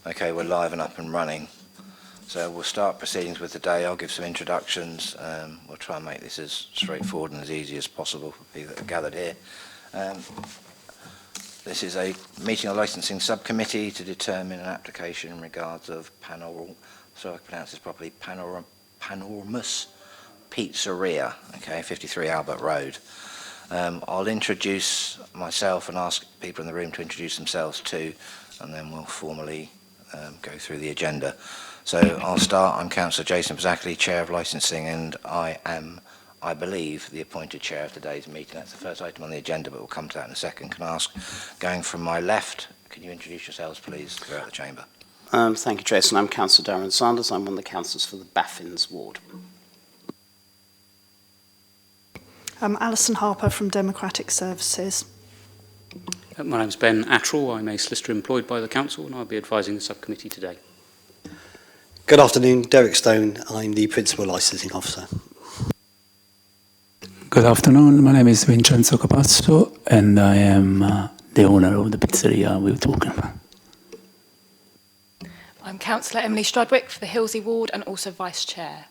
Okay, we're live and up and running. So we'll start proceedings with today. I'll give some introductions. We'll try and make this as straightforward and as easy as possible for people that are gathered here. This is a meeting of licensing subcommittee to determine an application in regards of so I can pronounce this properly, Panormus Pizzeria, okay, 53 Albert Road. I'll introduce myself and ask people in the room to introduce themselves too, and then we'll formally go through the agenda. So I'll start. I'm Councillor Jason Pizzackley, Chair of Licensing, and I am, I believe, the appointed Chair of today's meeting. That's the first item on the agenda, but we'll come to that in a second. Can I ask, going from my left, can you introduce yourselves, please, throughout the chamber? Thank you, Jason. I'm Councillor Darren Sanders. I'm one of the councillors for the Baffins ward. I'm Alison Harper from Democratic Services. My name's Ben Attrell. I'm a solicitor employed by the council and I'll be advising the subcommittee today. Good afternoon, Derek Stone. I'm the Principal Licensing Officer. Good afternoon. My name is Vincenzo Capasso and I am the owner of the pizzeria we were talking about. I'm Councillor Emily Strudwick for the Hillsey ward and also Vice Chair.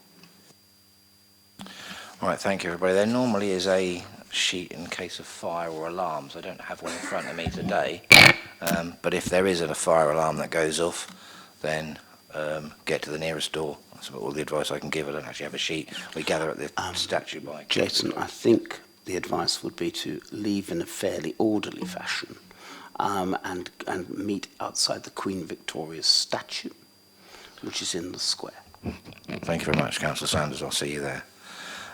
All right, thank you, everybody. There normally is a sheet in case of fire or alarms. I don't have one in front of me today, but if there is a fire alarm that goes off, then get to the nearest door. That's all the advice I can give. I don't actually have a sheet. We gather at the statue by. Jason, I think the advice would be to leave in a fairly orderly fashion and meet outside the Queen Victoria's statue, which is in the square. Thank you very much, Councillor Sanders. I'll see you there.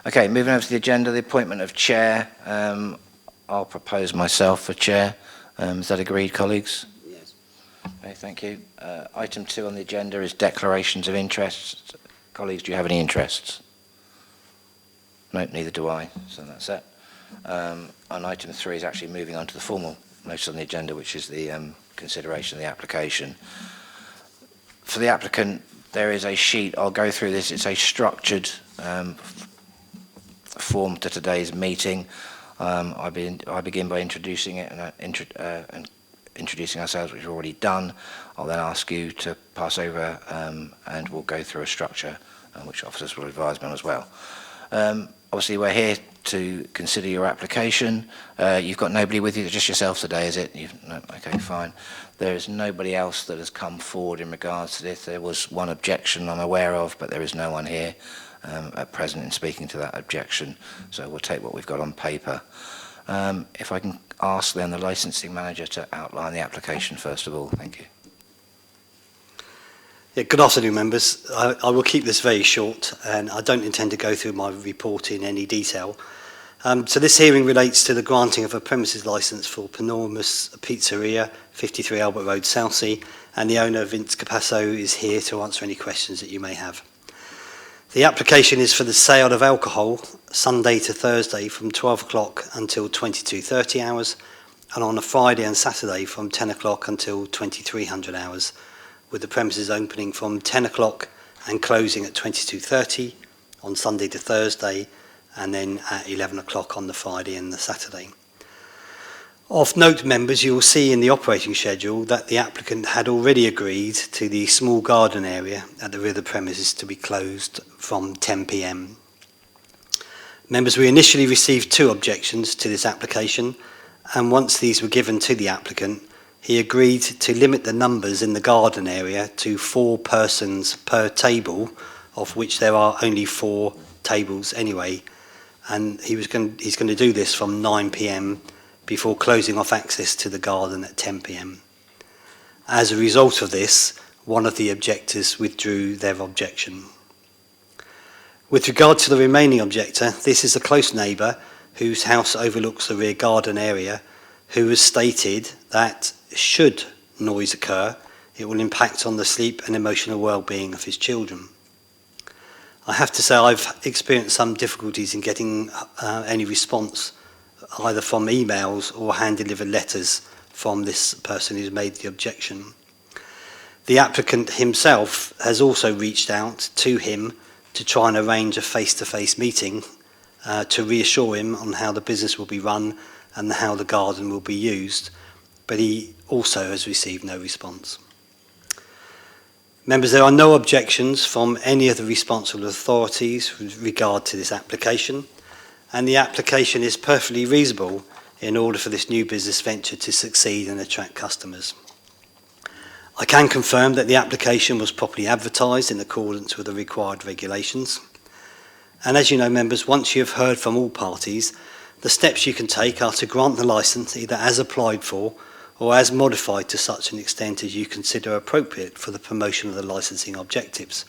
Okay, moving over to the agenda, the appointment of chair. I'll propose myself for chair. Is that agreed, colleagues? Yes. Okay, thank you. Item 2 on the agenda is declarations of interests. Colleagues, do you have any interests? No, neither do I, so that's it. And item 3 is actually moving on to the formal notice on the agenda, which is the consideration of the application. For the applicant, there is a sheet. I'll go through this. It's a structured form to today's meeting. I begin by introducing it and introducing ourselves, which we've already done. I'll then ask you to pass over and we'll go through a structure which officers will advise me on as well. Obviously, we're here to consider your application. You've got nobody with you, just yourself today, is it? No, okay, fine. There is nobody else that has come forward in regards to this. There was one objection I'm aware of, but there is no one here at present in speaking to that objection, so we'll take what we've got on paper. If I can ask then the licensing manager to outline the application first of all. Thank you. Yeah, good afternoon, members. I will keep this very short, and I don't intend to go through my report in any detail. So this hearing relates to the granting of a premises licence for Panormus Pizzeria, 53 Albert Road, Southsea, and the owner, Vince Capasso, is here to answer any questions that you may have. The application is for the sale of alcohol Sunday to Thursday from 12 o'clock until 22:30 hours, and on a Friday and Saturday from 10 o'clock until 2300 hours, with the premises opening from 10 o'clock and closing at 22:30 on Sunday to Thursday, and then at 11 o'clock on the Friday and the Saturday. Of note, members, you will see in the operating schedule that the applicant had already agreed to the small garden area at the rear of the premises to be closed from 10 p.m. Members, we initially received 2 objections to this application, and once these were given to the applicant, he agreed to limit the numbers in the garden area to 4 persons per table, of which there are only 4 tables anyway, and he's going to do this from 9 p.m. before closing off access to the garden at 10 p.m. As a result of this, one of the objectors withdrew their objection. With regard to the remaining objector, this is a close neighbour whose house overlooks the rear garden area, who has stated that should noise occur, it will impact on the sleep and emotional well-being of his children. I have to say I've experienced some difficulties in getting any response either from emails or hand-delivered letters from this person who's made the objection. The applicant himself has also reached out to him to try and arrange a face-to-face meeting to reassure him on how the business will be run and how the garden will be used, but he also has received no response. Members, there are no objections from any of the responsible authorities with regard to this application, and the application is perfectly reasonable in order for this new business venture to succeed and attract customers. I can confirm that the application was properly advertised in accordance with the required regulations. And as you know, members, once you have heard from all parties, the steps you can take are to grant the licence either as applied for or as modified to such an extent as you consider appropriate for the promotion of the licensing objectives.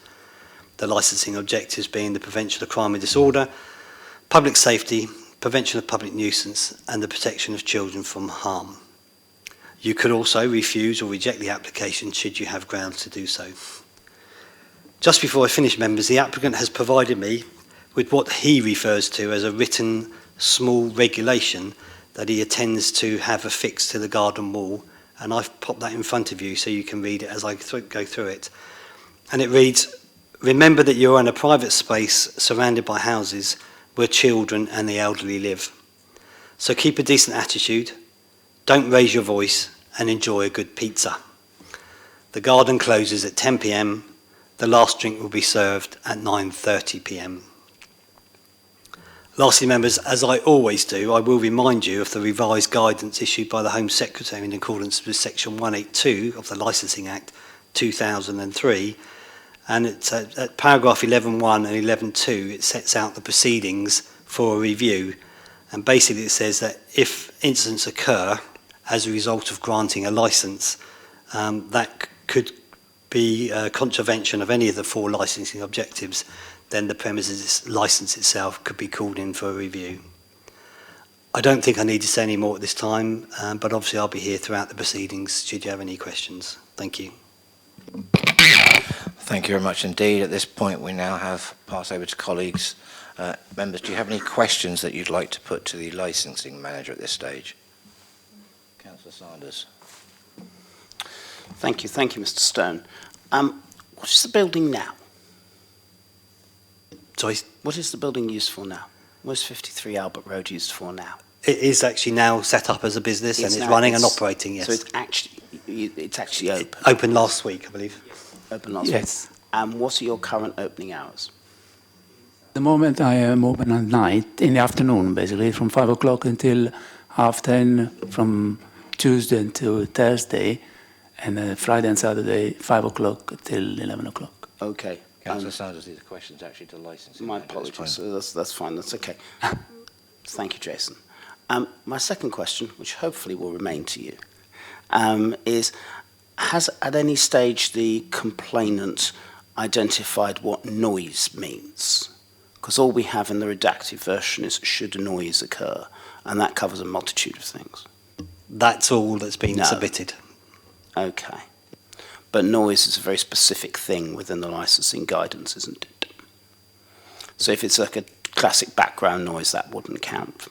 The licensing objectives being the prevention of crime and disorder, public safety, prevention of public nuisance, and the protection of children from harm. You could also refuse or reject the application should you have grounds to do so. Just before I finish, members, the applicant has provided me with what he refers to as a written small regulation that he intends to have affixed to the garden wall, and I've popped that in front of you so you can read it as I go through it. And it reads, "Remember that you're in a private space surrounded by houses where children and the elderly live. So keep a decent attitude, don't raise your voice, and enjoy a good pizza. The garden closes at 10 p.m. The last drink will be served at 9:30 p.m. Lastly, members, as I always do, I will remind you of the revised guidance issued by the Home Secretary in accordance with Section 182 of the Licensing Act 2003, and it's at paragraph 11.1 and 11.2, it sets out the proceedings for a review, and basically it says that if incidents occur as a result of granting a licence, that could be a contravention of any of the 4 licensing objectives, then the premises licence itself could be called in for a review. I don't think I need to say any more at this time, but obviously I'll be here throughout the proceedings should you have any questions. Thank you. Thank you very much indeed. At this point, we now have pass over to colleagues. Members, do you have any questions that you'd like to put to the licensing manager at this stage? Councillor Sanders. Thank you, Mr. Stone. What is the building now? Sorry, What is the building used for now? What is 53 Albert Road used for now? it is actually now set up as a business and it's now- running and operating, yes. So it's actually open. Open last week, I believe. Open last Yes. week. And what are your current opening hours? At the moment, I am open at night, in the afternoon, basically, from 5 o'clock until 10:30, from Tuesday until Thursday, and Friday and Saturday, 5 o'clock till 11 o'clock. Okay. Councillor Sanders, these are questions actually to licensing. My manager at this apologies. point. That's fine. That's okay. Thank you, Jason. My second question, which hopefully will remain to you, is, has at any stage the complainant identified what noise means? Because all we have in the redacted version is should a noise occur, and that covers a multitude of things. That's all that's been No. submitted. Okay. But noise is a very specific thing within the licensing guidance, isn't it? So if it's like a classic background noise, that wouldn't count.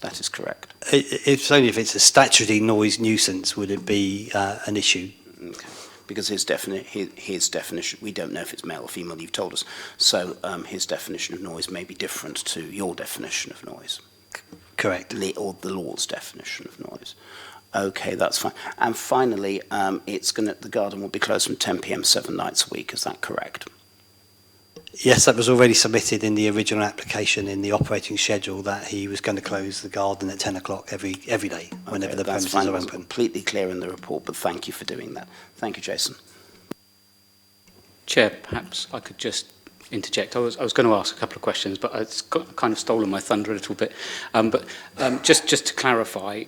That is correct. It's only if it's a statutory noise nuisance would it be an issue. Okay. Because his definition, we don't know if it's male or female, you've told us. So his definition of noise may be different to your definition of noise. Correct. Or the law's definition of noise. Okay, that's fine. And finally, the garden will be closed from 10 p.m. 7 nights a week. Is that correct? Yes, that was already submitted in the original application in the operating schedule that he was going to close the garden at 10 o'clock every day, whenever Okay, the that's premises fine. are It was open. completely clear in the report, but thank you for doing that. Thank you, Jason. Chair, perhaps I could just interject. I was going to ask a couple of questions, but it's kind of stolen my thunder a little bit. Just to clarify,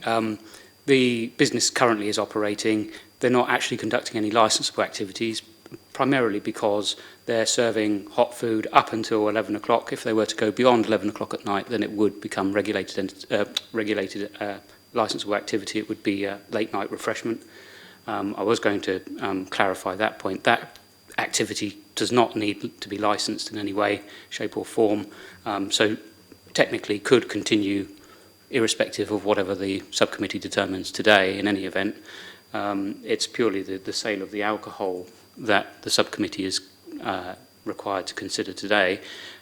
the business currently is operating. They're not actually conducting any licensable activities, primarily because they're serving hot food up until 11 o'clock. If they were to go beyond 11 o'clock at night, then it would become regulated licensable activity. It would be late night refreshment. I was going to clarify that point. That activity does not need to be licensed in any way, shape or form. So technically could continue irrespective of whatever the subcommittee determines today in any event. It's purely the sale of the alcohol that the subcommittee is required to consider today,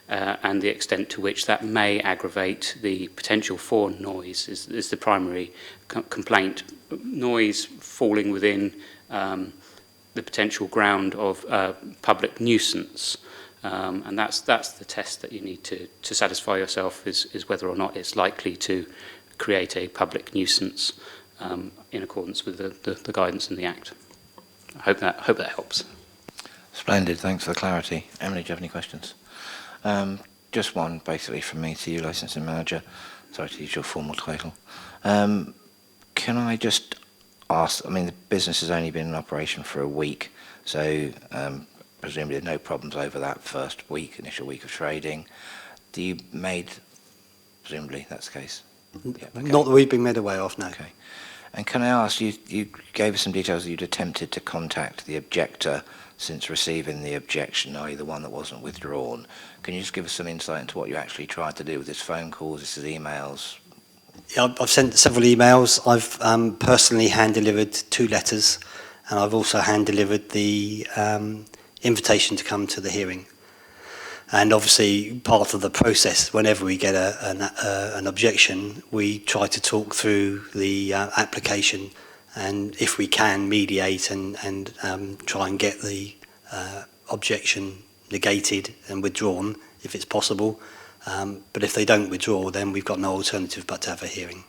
and the extent to which that may aggravate the potential for noise is the primary complaint. Noise falling within the potential ground of public nuisance. And that's the test that you need to satisfy yourself is whether or not it's likely to create a public nuisance in accordance with the guidance in the Act. I hope that helps. Splendid, thanks for the clarity. Emily, do you have any questions? Just one, basically, from me to you, Licensing Manager. Sorry to use your formal title. Can I just ask, I mean, the business has only been in operation for a week, so presumably no problems over that first week, initial week of trading. Presumably that's the case? Yeah, okay. Not that we've been made aware of, no. Okay. And can I ask, you gave us some details that you'd attempted to contact the objector since receiving the objection, i.e. the one that wasn't withdrawn. Can you just give us some insight into what you actually tried to do with this phone calls, this is emails? Yeah, I've sent several emails. I've personally hand-delivered 2 letters, and I've also hand-delivered the invitation to come to the hearing. And obviously, part of the process, whenever we get an objection, we try to talk through the application, and if we can, mediate and try and get the objection negated and withdrawn, if it's possible. But if they don't withdraw, then we've got no alternative but to have a hearing.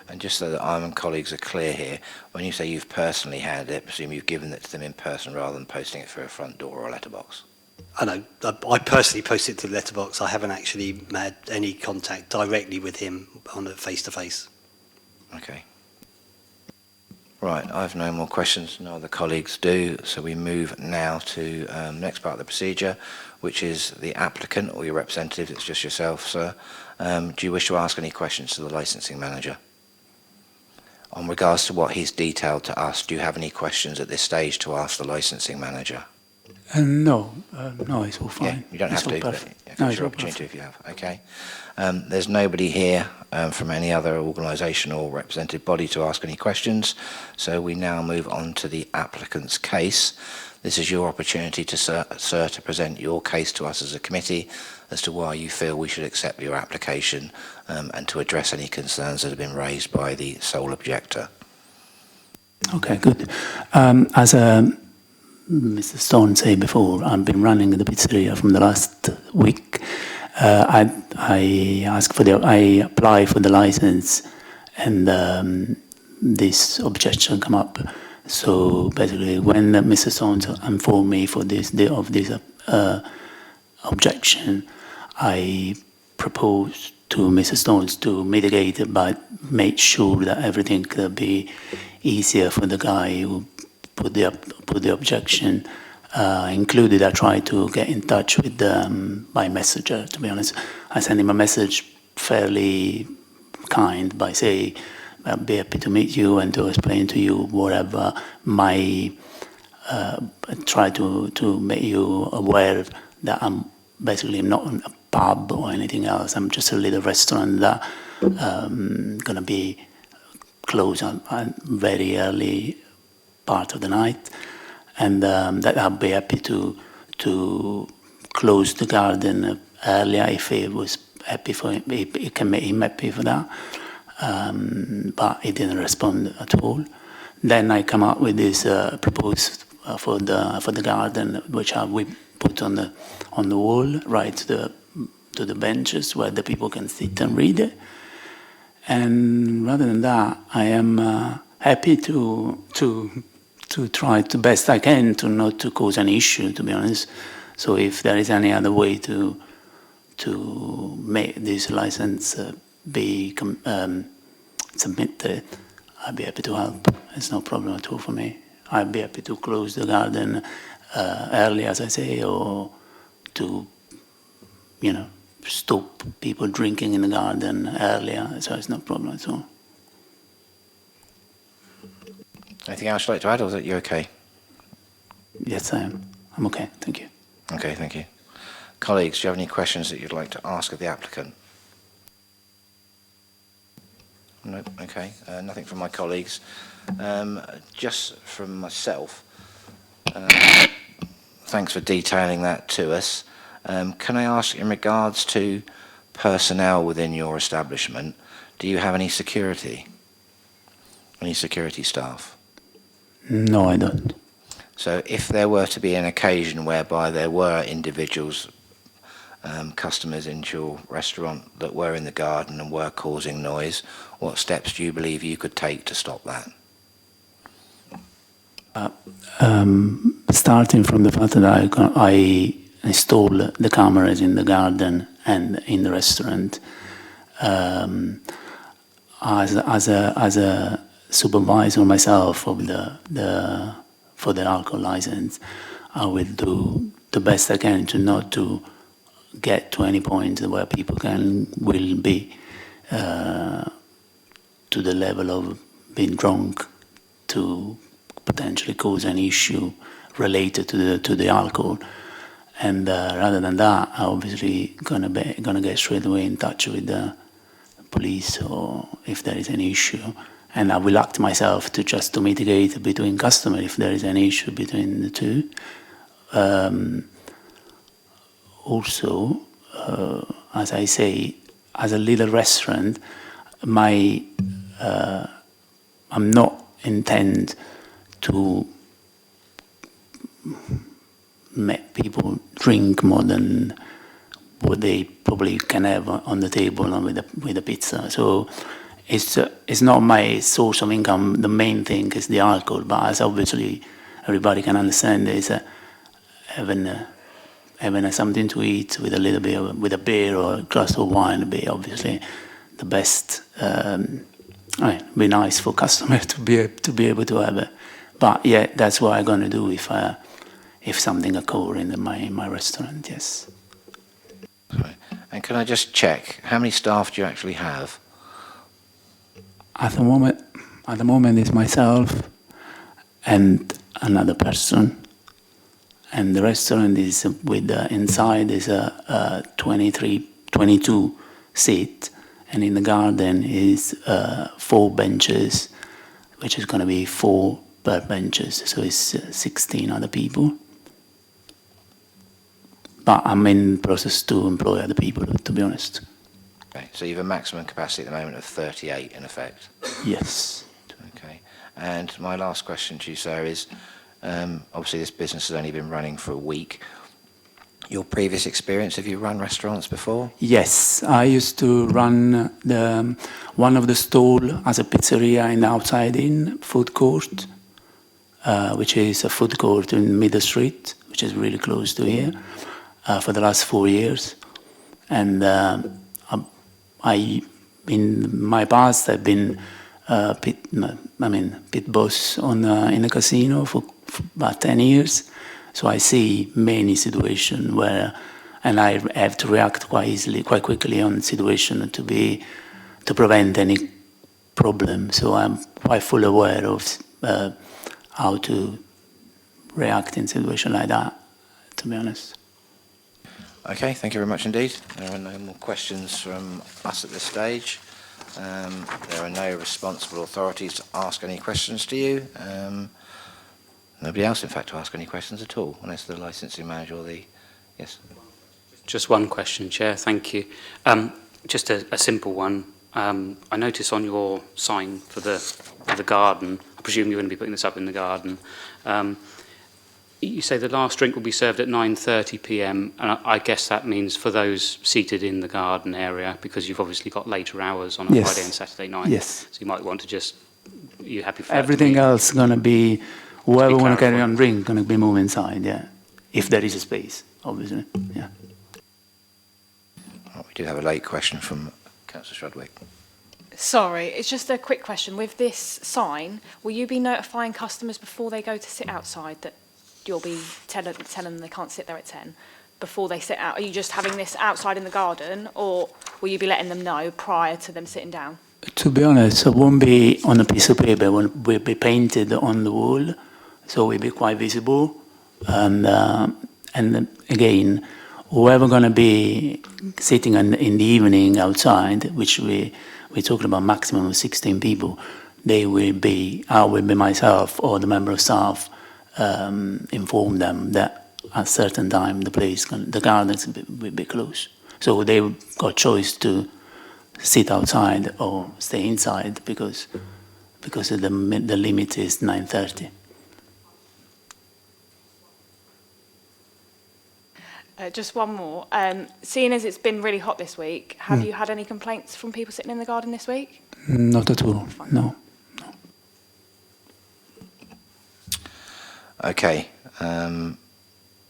And just so that I and colleagues are clear here, when you say you've personally had it, presume you've given it to them in person rather than posting it through a front door or a letterbox? I know. I personally posted it to the letterbox. I haven't actually had any contact directly with him on a face-to-face. Okay. Right, I have no more questions, no other colleagues do, so we move now to the next part of the procedure, which is the applicant or your representative. It's just yourself, sir. Do you wish to ask any questions to the licensing manager? On regards to what he's detailed to us, do you have any questions at this stage to ask the licensing manager? No, it's all fine. Yeah, you don't It's have all to, but perfect. it's No, it's your all opportunity perfect. if you have. Okay. There's nobody here from any other organisation or representative body to ask any questions, so we now move on to the applicant's case. This is your opportunity, sir, to present your case to us as a committee as to why you feel we should accept your application and to address any concerns that have been raised by the sole objector. Okay, good. As Mr. Stone said before, I've been running the pizzeria from the last week. I applied for the license, and this objection come up. So basically, when Mr. Stone informed me of this objection, I proposed to Mr. Stones to mitigate it by make sure that everything could be easier for the guy who put the objection. Included, I tried to get in touch with by messenger. To be honest, I sent him a message fairly kind by saying, "I'll be happy to meet you and to explain to you whatever my." Try to make you aware that I'm basically not a pub or anything else. I'm just a little restaurant that gonna be closed on very early part of the night, and that I'll be happy to close the garden earlier if he was happy for him. It can make him happy for that, but he didn't respond at all. Then I come up with this proposal for the garden, which we put on the wall, right to the benches where the people can sit and read it. And rather than that, I am happy to try the best I can to not to cause an issue, to be honest. So if there is any other way to make this license be submitted, I'd be happy to help. It's no problem at all for me. I'd be happy to close the garden early, as I say, or to, stop people drinking in the garden earlier. So it's no problem at all. Anything else you'd like to add, or is it you okay? Yes, I am. I'm okay. Thank you. Okay, thank you. Colleagues, do you have any questions that you'd like to ask of the applicant? No, okay. Nothing from my colleagues. Just from myself, thanks for detailing that to us. Can I ask, in regards to personnel within your establishment, do you have any security? Any security staff? No, I don't. So if there were to be an occasion whereby there were individuals, customers into your restaurant that were in the garden and were causing noise, what steps do you believe you could take to stop that? Starting from the fact that I installed the cameras in the garden and in the restaurant, as a supervisor myself for the alcohol license, I will do the best I can to not to get to any point where people will be to the level of being drunk to potentially cause an issue related to the alcohol. And rather than that, I'm obviously gonna get straight away in touch with the police or if there is any issue, and I will act myself to mitigate between customers if there is an issue between the two. Also, as I say, as a little restaurant, I'm not intend to make people drink more than what they probably can have on the table and with the pizza. So it's not my source of income. The main thing is the alcohol, but as obviously everybody can understand, is having something to eat with a little bit with a beer or a glass of wine would be obviously the best. Be nice for customers to be able to have it. But yeah, that's what I'm gonna do if something occurs in my restaurant. Yes. Right. And can I just check, how many staff do you actually have? At the moment, it's myself and another person, and the restaurant is inside is a 22 seat, and in the garden is 4 benches, which is going to be 4 per benches, so it's 16 other people. But I'm in process to employ other people, to be honest. Okay, so you have a maximum capacity at the moment of 38 in effect? Yes. Okay, and my last question to you, sir, is obviously this business has only been running for a week. Your previous experience, have you run restaurants before? Yes, I used to run one of the stall as a pizzeria in outside in food court, which is a food court in Middle Street, which is really close to here, for the last 4 years. And in my past, I've been pit boss in a casino for about 10 years. So I see many situations where, and I have to react quite quickly on situation to prevent any problem. So I'm quite fully aware of how to react in situations like that, to be honest. Okay, thank you very much indeed. There are no more questions from us at this stage. There are no responsible authorities to ask any questions to you. Nobody else, in fact, to ask any questions at all, unless the licensing manager or the... Yes? Just one question, Chair. Thank you. Just a simple one. I notice on your sign for the garden, I presume you're going to be putting this up in the garden, you say the last drink will be served at 9:30 p.m, and I guess that means for those seated in the garden area, because you've obviously got later hours on a Yes. Friday and Saturday night. Yes. So you might want to just... Are you happy for that to Everything be- else going to be, whoever want to carry clarified. on drink, going to be moved inside, yeah. If there is a space, obviously, yeah. Oh, we do have a late question from Councillor Shudwick. Sorry, it's just a quick question. With this sign, will you be notifying customers before they go to sit outside that you'll be telling them they can't sit there at 10 before they sit out? Are you just having this outside in the garden, or will you be letting them know prior to them sitting down? To be honest, it won't be on a piece of paper, it will be painted on the wall, so it will be quite visible. And again, whoever going to be sitting in the evening outside, which we're talking about maximum of 16 people, I will be myself or the member of staff inform them that at a certain time the gardens will be closed. So they've got choice to sit outside or stay inside because the limit is 9:30. Just one more. Seeing as it's been really hot this week, have you had any complaints from people sitting in the garden this week? Not at all, no. Okay,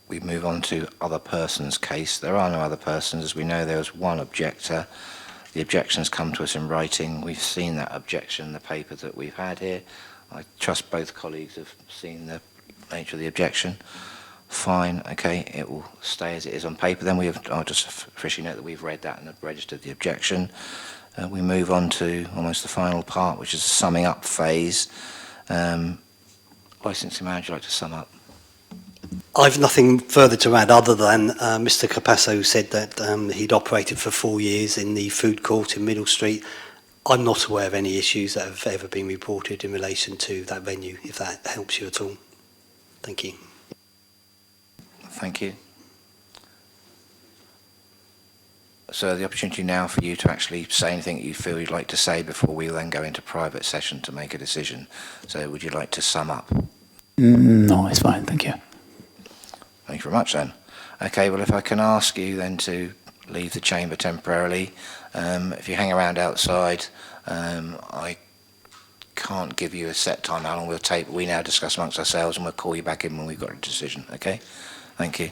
we move on to other persons case. There are no other persons. As we know, there was one objector. The objection's come to us in writing. We've seen that objection in the paper that we've had here. I trust both colleagues have seen the nature of the objection. Fine, okay, it will stay as it is on paper. Then I'll just officially note that we've read that and have registered the objection. We move on to almost the final part, which is the summing up phase. Licensing manager, would you like to sum up? I've nothing further to add other than Mr. Capasso said that he'd operated for 4 years in the food court in Middle Street. I'm not aware of any issues that have ever been reported in relation to that venue, if that helps you at all. Thank you. Thank you. So the opportunity now for you to actually say anything that you feel you'd like to say before we then go into private session to make a decision. So would you like to sum up? No, it's fine, thank you. Thank you very much then. Okay, well if I can ask you then to leave the chamber temporarily. If you hang around outside, I can't give you a set time how long we'll take, but we now discuss amongst ourselves and we'll call you back in when we've got a decision, okay? Thank you.